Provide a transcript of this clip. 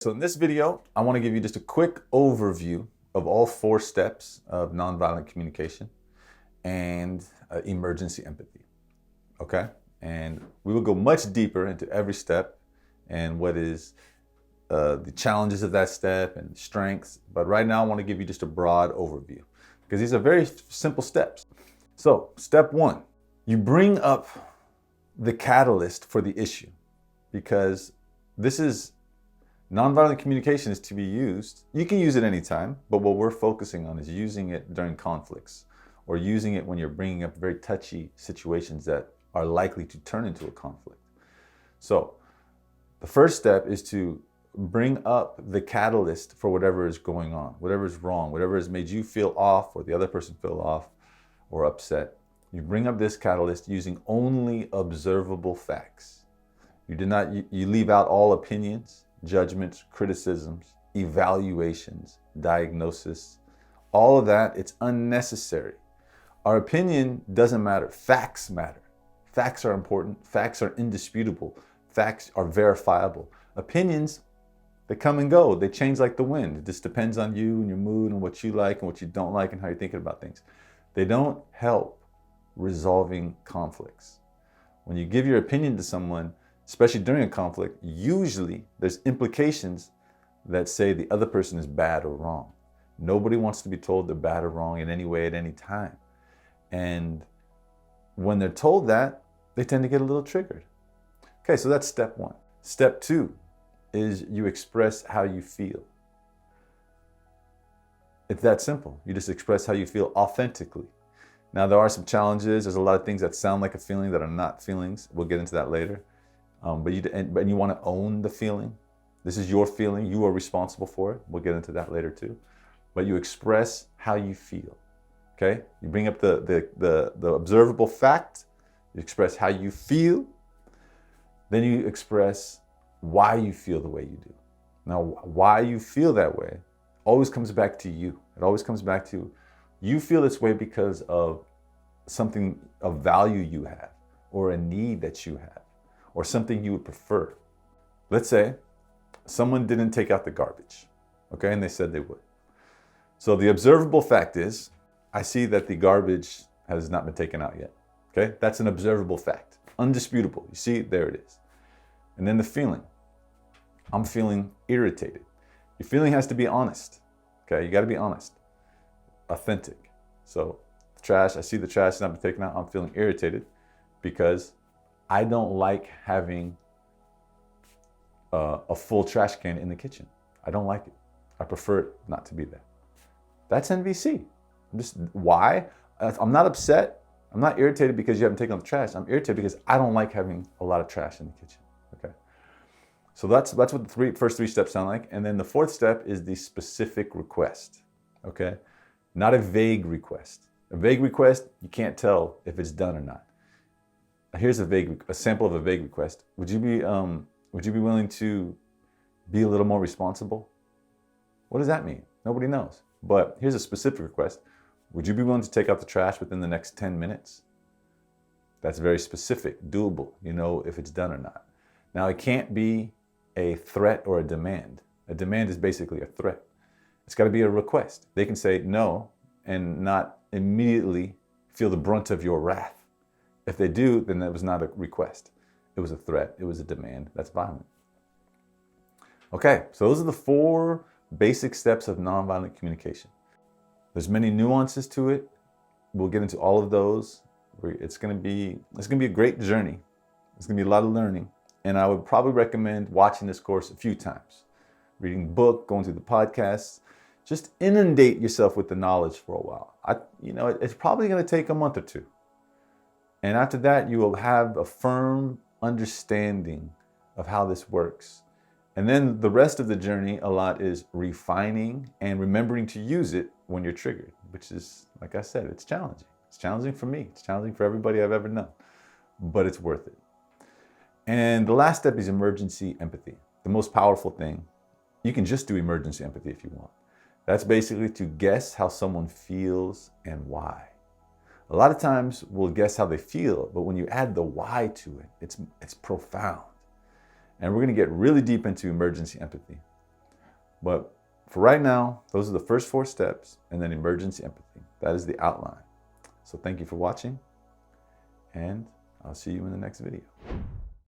So in this video, I want to give you just a quick overview of all 4 steps of nonviolent communication and emergency empathy, okay? And we will go much deeper into every step and what is the challenges of that step and strengths. But right now I want to give you just a broad overview because these are very simple steps. So step 1, you bring up the catalyst for the issue, because this is nonviolent communication is to be used. You can use it anytime, but what we're focusing on is using it during conflicts or using it when you're bringing up very touchy situations that are likely to turn into a conflict. So the first step is to bring up the catalyst for whatever is going on, whatever is wrong, whatever has made you feel off or the other person feel off or upset. You bring up this catalyst using only observable facts. You leave out all opinions, judgments, criticisms, evaluations, diagnosis, all of that. It's unnecessary. Our opinion doesn't matter. Facts matter. Facts are important. Facts are indisputable. Facts are verifiable. Opinions, they come and go. They change like the wind. It just depends on you and your mood and what you like and what you don't like and how you're thinking about things. They don't help resolving conflicts. When you give your opinion to someone, especially during a conflict, usually there's implications that say the other person is bad or wrong. Nobody wants to be told they're bad or wrong in any way at any time. And when they're told that, they tend to get a little triggered. Okay, so that's step 1. Step 2 is you express how you feel. It's that simple. You just express how you feel authentically. Now, there are some challenges. There's a lot of things that sound like a feeling that are not feelings. We'll get into that later. But you want to own the feeling. This is your feeling. You are responsible for it. We'll get into that later too. But you express how you feel. Okay? You bring up the observable fact. You express how you feel. Then you express why you feel the way you do. Now, why you feel that way always comes back to you. It always comes back to you feel this way because of something of value you have, or a need that you have, or something you would prefer. Let's say someone didn't take out the garbage, okay, and they said they would. So the observable fact is, I see that the garbage has not been taken out yet, okay? That's an observable fact, undisputable. You see, there it is. And then the feeling, I'm feeling irritated. Your feeling has to be honest, okay? You gotta be honest, authentic. So the trash, I see the trash has not been taken out, I'm feeling irritated because I don't like having a full trash can in the kitchen. I don't like it. I prefer it not to be there. That's NVC. Why? I'm not upset. I'm not irritated because you haven't taken out the trash. I'm irritated because I don't like having a lot of trash in the kitchen. Okay. So that's what the first three steps sound like. And then the 4th step is the specific request. Okay. Not a vague request. A vague request, you can't tell if it's done or not. Here's a sample of a vague request. Would you be willing to be a little more responsible? What does that mean? Nobody knows. But here's a specific request. Would you be willing to take out the trash within the next 10 minutes? That's very specific, doable. You know if it's done or not. Now, it can't be a threat or a demand. A demand is basically a threat. It's got to be a request. They can say no and not immediately feel the brunt of your wrath. If they do, then that was not a request. It was a threat. It was a demand. That's violent. Okay, so those are the 4 basic steps of nonviolent communication. There's many nuances to it. We'll get into all of those. It's going to be a great journey. It's going to be a lot of learning. And I would probably recommend watching this course a few times. Reading the book, going through the podcasts. Just inundate yourself with the knowledge for a while. It's probably going to take a month or 2. And after that, you will have a firm understanding of how this works. And then the rest of the journey, a lot is refining and remembering to use it when you're triggered, which is, like I said, it's challenging. It's challenging for me. It's challenging for everybody I've ever known, but it's worth it. And the last step is emergency empathy. The most powerful thing. You can just do emergency empathy if you want. That's basically to guess how someone feels and why. A lot of times we'll guess how they feel, but when you add the why to it, it's profound. And we're going to get really deep into emergency empathy. But for right now, those are the first 4 steps, and then emergency empathy. That is the outline. So thank you for watching, and I'll see you in the next video.